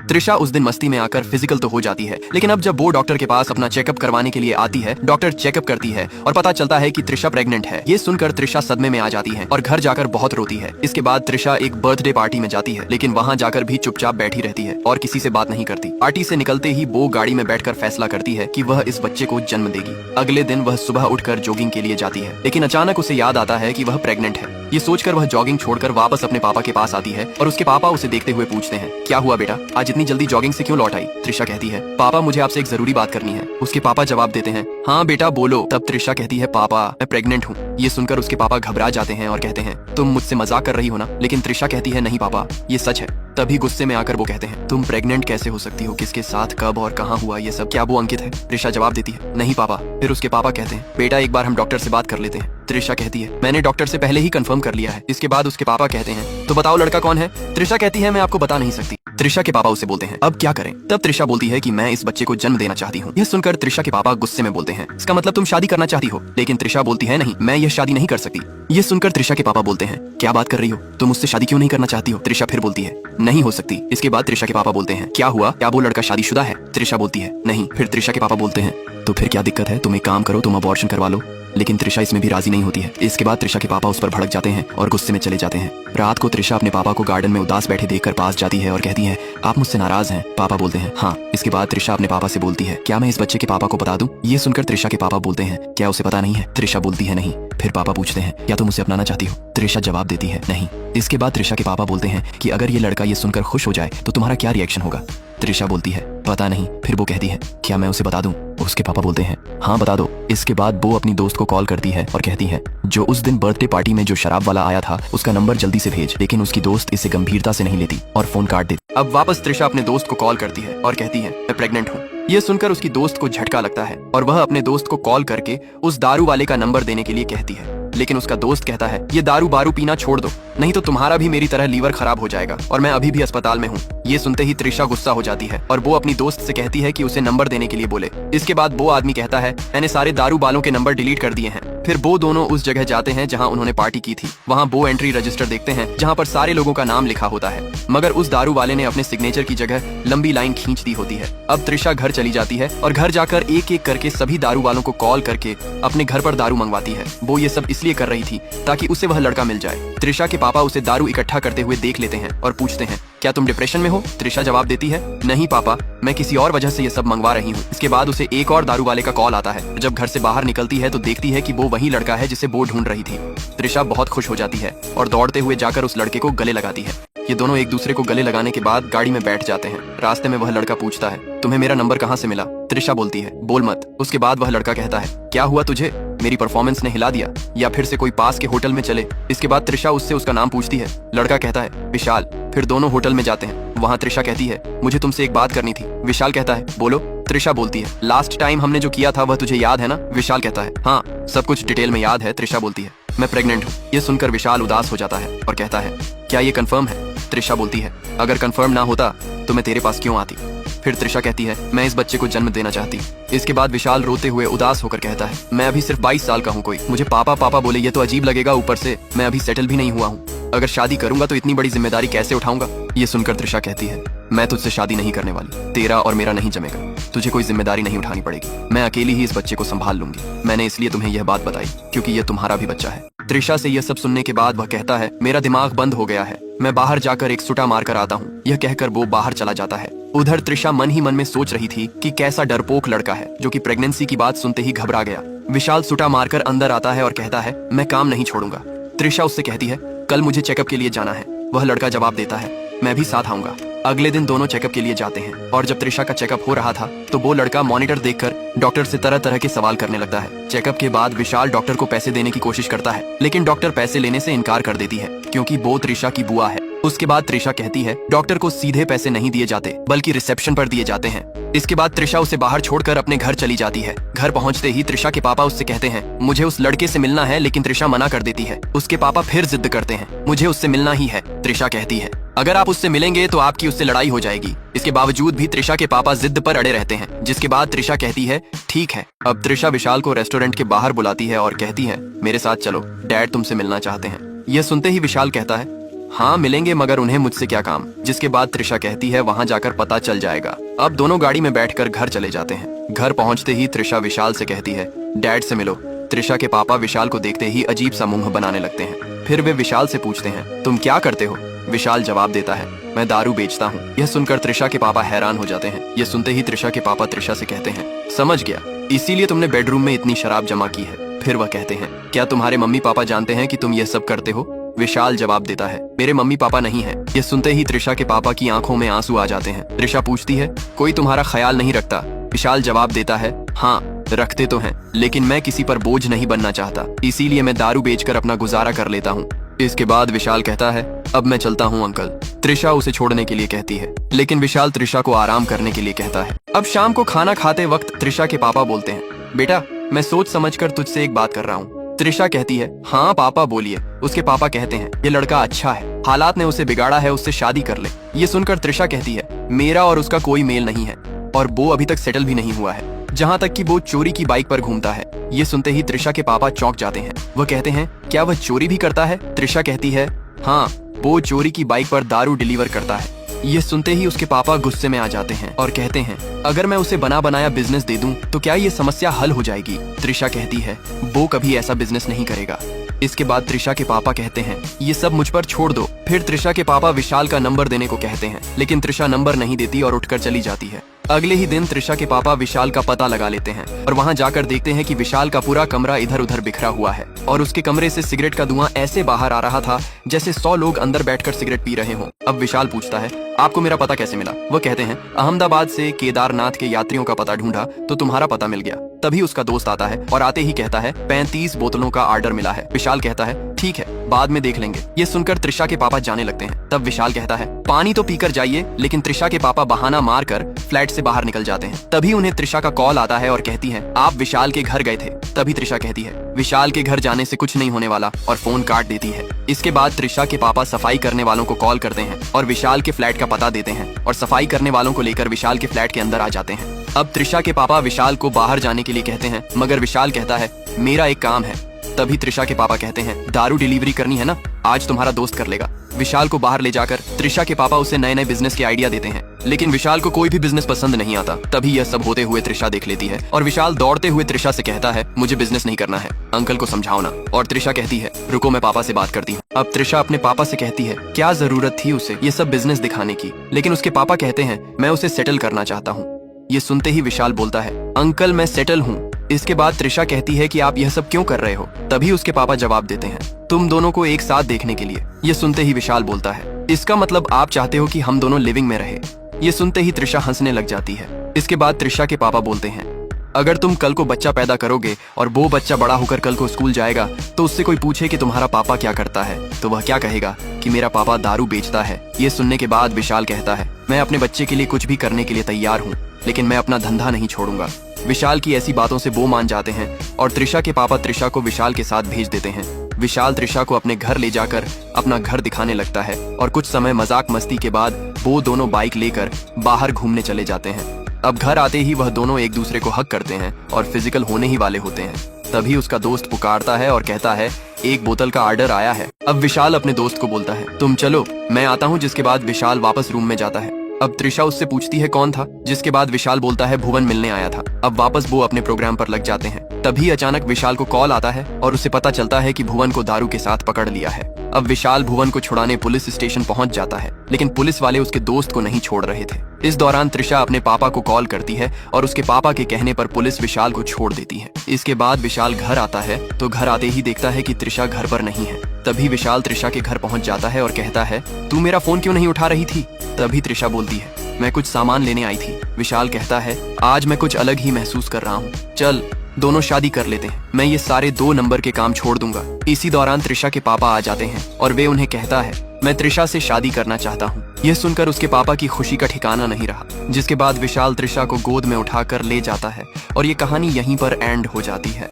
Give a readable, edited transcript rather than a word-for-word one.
त्रिशा उस दिन मस्ती में आकर फिजिकल तो हो जाती है, लेकिन अब जब वो डॉक्टर के पास अपना चेकअप करवाने के लिए आती है, डॉक्टर चेकअप करती है और पता चलता है कि त्रिशा प्रेग्नेंट है। ये सुनकर त्रिशा सदमे में आ जाती है और घर जाकर बहुत रोती है। इसके बाद त्रिशा एक बर्थडे पार्टी में जाती है, लेकिन वहाँ जाकर भी चुपचाप बैठी रहती है और किसी से बात नहीं करती। पार्टी से निकलते ही वो गाड़ी में बैठकर फैसला करती है कि वह इस बच्चे को जन्म देगी। अगले दिन वह सुबह उठकर जॉगिंग के लिए जाती है, लेकिन अचानक उसे याद आता है कि वह प्रेग्नेंट है। ये सोचकर वह जॉगिंग छोड़कर वापस अपने पापा के पास आती है और उसके पापा उसे देखते हुए पूछते हैं, क्या हुआ बेटा, आज इतनी जल्दी जॉगिंग से क्यों लौट आई? त्रिशा कहती है, पापा मुझे आपसे एक जरूरी बात करनी है। उसके पापा जवाब देते हैं, हाँ बेटा बोलो। तब त्रिशा कहती है, पापा मैं प्रेग्नेंट हूँ। ये सुनकर उसके पापा घबरा जाते हैं और कहते हैं, तुम मुझसे मजाक कर रही हो ना? लेकिन त्रिशा कहती है, नहीं पापा ये सच है। तभी गुस्से में आकर वो कहते हैं, तुम प्रेग्नेंट कैसे हो सकती हो? किसके साथ, कब और कहाँ हुआ ये सब? क्या वो अंकित है? त्रिशा जवाब देती है, नहीं पापा। फिर उसके पापा कहते हैं, बेटा एक बार हम डॉक्टर से बात कर लेते हैं। त्रिशा कहती है, मैंने डॉक्टर से पहले ही कंफर्म कर लिया है। इसके बाद उसके पापा कहते हैं, तो बताओ लड़का कौन है? त्रिशा कहती है, मैं आपको बता नहीं सकती। त्रिशा के पापा उसे बोलते हैं, अब क्या करें? तब त्रिशा बोलती है कि मैं इस बच्चे को जन्म देना चाहती हूँ। यह सुनकर त्रिशा के पापा गुस्से में बोलते हैं, इसका मतलब तुम शादी करना चाहती हो? लेकिन त्रिशा बोलती है, नहीं मैं यह शादी नहीं कर सकती। ये सुनकर त्रिशा के पापा बोलते हैं, क्या बात कर रही हो? तुम मुझसे शादी क्यों नहीं करना चाहती हो? त्रिशा फिर बोलती है, नहीं हो सकती। इसके बाद त्रिशा के पापा बोलते हैं, क्या हुआ, क्या वो लड़का शादीशुदा है? त्रिशा बोलती है, नहीं। फिर त्रिशा के पापा बोलते हैं, तो फिर क्या दिक्कत है? तुम एक काम करो, तुम अबॉर्शन करवा लो। लेकिन त्रिशा इसमें भी राजी नहीं होती है। इसके बाद त्रिशा के पापा उस पर भड़क जाते हैं और गुस्से में चले जाते हैं। रात को त्रिशा अपने पापा को गार्डन में उदास बैठे देखकर पास जाती है और कहती है, आप मुझसे नाराज हैं? पापा बोलते हैं, हाँ। इसके बाद त्रिशा अपने पापा से बोलती है, क्या मैं इस बच्चे के पापा को बता दूं? ये सुनकर त्रिशा के पापा बोलते हैं, क्या उसे पता नहीं है? त्रिशा बोलती है, नहीं। फिर पापा पूछते हैं, क्या तुम उसे अपनाना चाहती हो? त्रिशा जवाब देती है, नहीं। इसके बाद त्रिशा के पापा बोलते हैं कि अगर ये लड़का ये सुनकर खुश हो जाए तो तुम्हारा क्या रिएक्शन होगा? त्रिशा बोलती है, पता नहीं। फिर वो कहती है, क्या मैं उसे बता दूं? उसके पापा बोलते हैं, हाँ बता दो। इसके बाद वो अपनी दोस्त को कॉल करती है और कहती है, जो उस दिन बर्थडे पार्टी में जो शराब वाला आया था उसका नंबर जल्दी से भेज। लेकिन उसकी दोस्त इसे गंभीरता से नहीं लेती और फोन काट देती। अब वापस त्रिशा अपने दोस्त को कॉल करती है और कहती है, मैं प्रेग्नेंट हूँ। ये सुनकर उसकी दोस्त को झटका लगता है और वह अपने दोस्त को कॉल करके उस दारू वाले का नंबर देने के लिए कहती है। लेकिन उसका दोस्त कहता है, ये दारू बारू पीना छोड़ दो, नहीं तो तुम्हारा भी मेरी तरह लीवर खराब हो जाएगा और मैं अभी भी अस्पताल में हूँ। ये सुनते ही त्रिशा गुस्सा हो जाती है और वो अपनी दोस्त से कहती है कि उसे नंबर देने के लिए बोले। इसके बाद वो आदमी कहता है, मैंने सारे दारू बालों के नंबर डिलीट कर दिए हैं। फिर वो दोनों उस जगह जाते हैं जहां उन्होंने पार्टी की थी। वहां वो एंट्री रजिस्टर देखते हैं जहां पर सारे लोगों का नाम लिखा होता है, मगर उस दारू वाले ने अपने सिग्नेचर की जगह लंबी लाइन खींच दी होती है। अब त्रिशा घर चली जाती है और घर जाकर एक एक करके सभी दारू वालों को कॉल करके अपने घर पर दारू मंगवाती है। वो ये सब इसलिए कर रही थी ताकि उसे वह लड़का मिल जाए। त्रिशा के पापा उसे दारू इकट्ठा करते हुए देख लेते हैं और पूछते हैं, क्या तुम डिप्रेशन में हो? त्रिशा जवाब देती है, नहीं पापा, मैं किसी और वजह से ये सब मंगवा रही हूँ। इसके बाद उसे एक और दारू वाले का कॉल आता है। जब घर से बाहर निकलती है तो देखती है कि वो वही लड़का है जिसे वो ढूंढ रही थी। त्रिशा बहुत खुश हो जाती है और दौड़ते हुए जाकर उस लड़के को गले लगाती है। ये दोनों एक दूसरे को गले लगाने के बाद गाड़ी में बैठ जाते हैं। रास्ते में वह लड़का पूछता है, तुम्हें मेरा नंबर कहाँ से मिला? त्रिशा बोलती है, बोल मत। उसके बाद वह लड़का कहता है, क्या हुआ तुझे? मेरी परफॉर्मेंस ने हिला दिया या फिर से कोई पास के होटल में चले? इसके बाद त्रिशा उससे उसका नाम पूछती है। लड़का कहता है, विशाल। फिर दोनों होटल में जाते हैं। वहाँ त्रिशा कहती है, मुझे तुमसे एक बात करनी थी। विशाल कहता है, बोलो। त्रिशा बोलती है, लास्ट टाइम हमने जो किया था वह तुझे याद है ना? विशाल कहता है, हाँ सब कुछ डिटेल में याद है। त्रिशा बोलती है, मैं प्रेग्नेंट हूँ। ये सुनकर विशाल उदास हो जाता है और कहता है, क्या ये कंफर्म है? त्रिशा बोलती है, अगर कंफर्म ना होता तो मैं तेरे पास क्यों आती? फिर त्रिशा कहती है, मैं इस बच्चे को जन्म देना चाहती। इसके बाद विशाल रोते हुए उदास होकर कहता है, मैं अभी सिर्फ 22 साल का हूँ, कोई मुझे पापा पापा बोले ये तो अजीब लगेगा। ऊपर से मैं अभी सेटल भी नहीं हुआ हूँ। अगर शादी करूंगा तो इतनी बड़ी जिम्मेदारी कैसे उठाऊंगा? ये सुनकर त्रिशा कहती है, मैं तुझसे शादी नहीं करने वाली। तेरा और मेरा नहीं जमेगा। तुझे कोई जिम्मेदारी नहीं उठानी पड़ेगी। मैं अकेली ही इस बच्चे को संभाल लूंगी। मैंने इसलिए तुम्हें यह बात बताई क्योंकि यह तुम्हारा भी बच्चा है। त्रिशा से यह सब सुनने के बाद वह कहता है, मेरा दिमाग बंद हो गया है, मैं बाहर जाकर एक सुटा मार कर आता हूँ। यह कहकर वो बाहर चला जाता है। उधर त्रिशा मन ही मन में सोच रही थी कि कैसा डरपोक लड़का है जो कि प्रेगनेंसी की बात सुनते ही घबरा गया। विशाल सुटा मारकर अंदर आता है और कहता है, मैं काम नहीं छोड़ूंगा। त्रिशा उससे कहती है, कल मुझे चेकअप के लिए जाना है। वह लड़का जवाब देता है, मैं भी साथ आऊंगा। अगले दिन दोनों चेकअप के लिए जाते हैं और जब त्रिशा का चेकअप हो रहा था तो वो लड़का मॉनिटर देखकर डॉक्टर से तरह तरह के सवाल करने लगता है। चेकअप के बाद विशाल डॉक्टर को पैसे देने की कोशिश करता है, लेकिन डॉक्टर पैसे लेने से इनकार कर देती है क्योंकि वो त्रिशा की बुआ है। उसके बाद त्रिशा कहती है, डॉक्टर को सीधे पैसे नहीं दिए जाते बल्कि रिसेप्शन पर दिए जाते हैं। इसके बाद त्रिशा उसे बाहर छोड़कर अपने घर चली जाती है। घर पहुंचते ही त्रिशा के पापा उससे कहते हैं, मुझे उस लड़के से मिलना है, लेकिन त्रिशा मना कर देती है। उसके पापा फिर जिद करते हैं, मुझे उससे मिलना ही है। त्रिशा कहती है, अगर आप उससे मिलेंगे तो आपकी उससे लड़ाई हो जाएगी। इसके बावजूद भी त्रिशा के पापा जिद पर अड़े रहते हैं, जिसके बाद त्रिशा कहती है, ठीक है। अब त्रिशा विशाल को रेस्टोरेंट के बाहर बुलाती है और कहती है, मेरे साथ चलो, डैड तुमसे मिलना चाहते हैं। यह सुनते ही विशाल कहता है, हाँ मिलेंगे, मगर उन्हें मुझसे क्या काम। जिसके बाद त्रिशा कहती है वहाँ जाकर पता चल जाएगा। अब दोनों गाड़ी में बैठकर घर चले जाते हैं। घर पहुँचते ही त्रिशा विशाल से कहती है डैड से मिलो। त्रिशा के पापा विशाल को देखते ही अजीब सा मुंह बनाने लगते हैं। फिर वे विशाल से पूछते हैं तुम क्या करते हो। विशाल जवाब देता है मैं दारू बेचता हूँ। यह सुनकर त्रिशा के पापा हैरान हो जाते हैं। यह सुनते ही त्रिशा के पापा त्रिशा से कहते हैं समझ गया, इसीलिए तुमने बेडरूम में इतनी शराब जमा की है। फिर वह कहते हैं क्या तुम्हारे मम्मी पापा जानते हैं कि तुम यह सब करते हो। विशाल जवाब देता है मेरे मम्मी पापा नहीं है। यह सुनते ही त्रिशा के पापा की आंखों में आंसू आ जाते हैं। त्रिशा पूछती है कोई तुम्हारा ख्याल नहीं रखता। विशाल जवाब देता है हाँ रखते तो हैं, लेकिन मैं किसी पर बोझ नहीं बनना चाहता, इसीलिए मैं दारू बेचकर अपना गुजारा कर लेता हूँ। इसके बाद विशाल कहता है अब मैं चलता हूँ अंकल। त्रिशा उसे छोड़ने के लिए कहती है, लेकिन विशाल त्रिशा को आराम करने के लिए कहता है। अब शाम को खाना खाते वक्त त्रिशा के पापा बोलते हैं बेटा मैं सोच समझकर तुझसे एक बात कर रहा हूँ। त्रिशा कहती है हाँ पापा बोलिए। उसके पापा कहते हैं ये लड़का अच्छा है, हालात ने उसे बिगाड़ा है, उससे शादी कर ले। ये सुनकर त्रिशा कहती है मेरा और उसका कोई मेल नहीं है और वो अभी तक सेटल भी नहीं हुआ है, जहाँ तक कि वो चोरी की बाइक पर घूमता है। ये सुनते ही त्रिशा के पापा चौंक जाते हैं। वह कहते हैं क्या वह चोरी भी करता है। त्रिशा कहती है हाँ वो चोरी की बाइक पर दारू डिलीवर करता है। ये सुनते ही उसके पापा गुस्से में आ जाते हैं और कहते हैं अगर मैं उसे बना बनाया बिजनेस दे दूं तो क्या ये समस्या हल हो जाएगी। त्रिशा कहती है वो कभी ऐसा बिजनेस नहीं करेगा। इसके बाद त्रिशा के पापा कहते हैं ये सब मुझ पर छोड़ दो। फिर त्रिशा के पापा विशाल का नंबर देने को कहते हैं, लेकिन त्रिशा नंबर नहीं देती और उठकर चली जाती है। अगले ही दिन त्रिशा के पापा विशाल का पता लगा लेते हैं और वहां जाकर देखते हैं कि विशाल का पूरा कमरा इधर उधर बिखरा हुआ है और उसके कमरे से सिगरेट का धुआं ऐसे बाहर आ रहा था जैसे 100 लोग अंदर बैठकर सिगरेट पी रहे हों। अब विशाल पूछता है आपको मेरा पता कैसे मिला। वह कहते हैं अहमदाबाद से केदारनाथ के यात्रियों का पता ढूंढा तो तुम्हारा पता मिल गया। तभी उसका दोस्त आता है और आते ही कहता है 35 बोतलों का ऑर्डर मिला है। विशाल कहता है ठीक है बाद में देख लेंगे। ये सुनकर त्रिशा के पापा जाने लगते हैं। तब विशाल कहता है पानी तो पीकर जाइए, लेकिन त्रिशा के पापा बहाना मारकर फ्लैट से बाहर निकल जाते हैं। तभी उन्हें त्रिशा का कॉल आता है और कहती है आप विशाल के घर गए थे। तभी त्रिशा कहती है विशाल के घर जाने से कुछ नहीं होने वाला और फोन काट देती है। इसके बाद त्रिशा के पापा सफाई करने वालों को कॉल करते हैं और विशाल के फ्लैट का पता देते हैं और सफाई करने वालों को लेकर विशाल के फ्लैट के अंदर आ जाते हैं। अब त्रिशा के पापा विशाल को बाहर जाने के लिए कहते हैं, मगर विशाल कहता है मेरा एक काम है। तभी त्रिशा के पापा कहते हैं दारू डिलीवरी करनी है ना, आज तुम्हारा दोस्त कर लेगा। विशाल को बाहर ले जाकर त्रिशा के पापा उसे नए नए बिजनेस के आइडिया देते हैं, लेकिन विशाल को कोई भी बिजनेस पसंद नहीं आता। तभी यह सब होते हुए त्रिशा देख लेती है और विशाल दौड़ते हुए त्रिशा से कहता है मुझे बिजनेस नहीं करना है, अंकल को समझाओ ना। और त्रिशा कहती है रुको मैं पापा से बात करती हूँ। अब त्रिशा अपने पापा से कहती है क्या जरूरत थी उसे ये सब बिजनेस दिखाने की, लेकिन उसके पापा कहते हैं मैं उसे सेटल करना चाहता हूँ। ये सुनते ही विशाल बोलता है अंकल मैं सेटल हूँ। इसके बाद त्रिशा कहती है कि आप यह सब क्यों कर रहे हो। तभी उसके पापा जवाब देते हैं तुम दोनों को एक साथ देखने के लिए। ये सुनते ही विशाल बोलता है इसका मतलब आप चाहते हो कि हम दोनों लिविंग में रहे। ये सुनते ही त्रिशा हंसने लग जाती है। इसके बाद त्रिशा के पापा बोलते हैं अगर तुम कल को बच्चा पैदा करोगे और वो बच्चा बड़ा होकर कल को स्कूल जाएगा तो उससे कोई पूछे कि तुम्हारा पापा क्या करता है तो वह क्या कहेगा कि मेरा पापा दारू बेचता है। ये सुनने के बाद विशाल कहता है मैं अपने बच्चे के लिए कुछ भी करने के लिए तैयार हूँ, लेकिन मैं अपना धंधा नहीं छोड़ूंगा। विशाल की ऐसी बातों से वो मान जाते हैं और त्रिशा के पापा त्रिशा को विशाल के साथ भेज देते हैं। विशाल त्रिशा को अपने घर ले जाकर अपना घर दिखाने लगता है और कुछ समय मजाक मस्ती के बाद वो दोनों बाइक लेकर बाहर घूमने चले जाते हैं। अब घर आते ही वह दोनों एक दूसरे को हग करते हैं और फिजिकल होने ही वाले होते हैं। तभी उसका दोस्त पुकारता है और कहता है एक बोतल का ऑर्डर आया है। अब विशाल अपने दोस्त को बोलता है तुम चलो मैं आता हूँ। जिसके बाद विशाल वापस रूम में जाता है। अब त्रिशा उससे पूछती है कौन था, जिसके बाद विशाल बोलता है भुवन मिलने आया था। अब वापस वो अपने प्रोग्राम पर लग जाते हैं। तभी अचानक विशाल को कॉल आता है और उसे पता चलता है कि भुवन को दारू के साथ पकड़ लिया है। अब विशाल भुवन को छुड़ाने पुलिस स्टेशन पहुंच जाता है, लेकिन पुलिस वाले उसके दोस्त को नहीं छोड़ रहे थे। इस दौरान त्रिशा अपने पापा को कॉल करती है और उसके पापा के कहने पर पुलिस विशाल को छोड़ देती है। इसके बाद विशाल घर आता है तो घर आते ही देखता है कि त्रिशा घर पर नहीं है। तभी विशाल त्रिशा के घर पहुंच जाता है और कहता है तू मेरा फोन क्यों नहीं उठा रही थी। तभी त्रिशा बोलती है मैं कुछ सामान लेने आई थी। विशाल कहता है आज मैं कुछ अलग ही महसूस कर रहा हूँ, चल दोनों शादी कर लेते हैं, मैं ये सारे 2 नंबर के काम छोड़ दूंगा। इसी दौरान त्रिशा के पापा आ जाते हैं और वे उन्हें कहता है मैं त्रिशा से शादी करना चाहता हूँ। यह सुनकर उसके पापा की खुशी का ठिकाना नहीं रहा। जिसके बाद विशाल त्रिशा को गोद में उठाकर ले जाता है और ये कहानी यहीं पर एंड हो जाती है।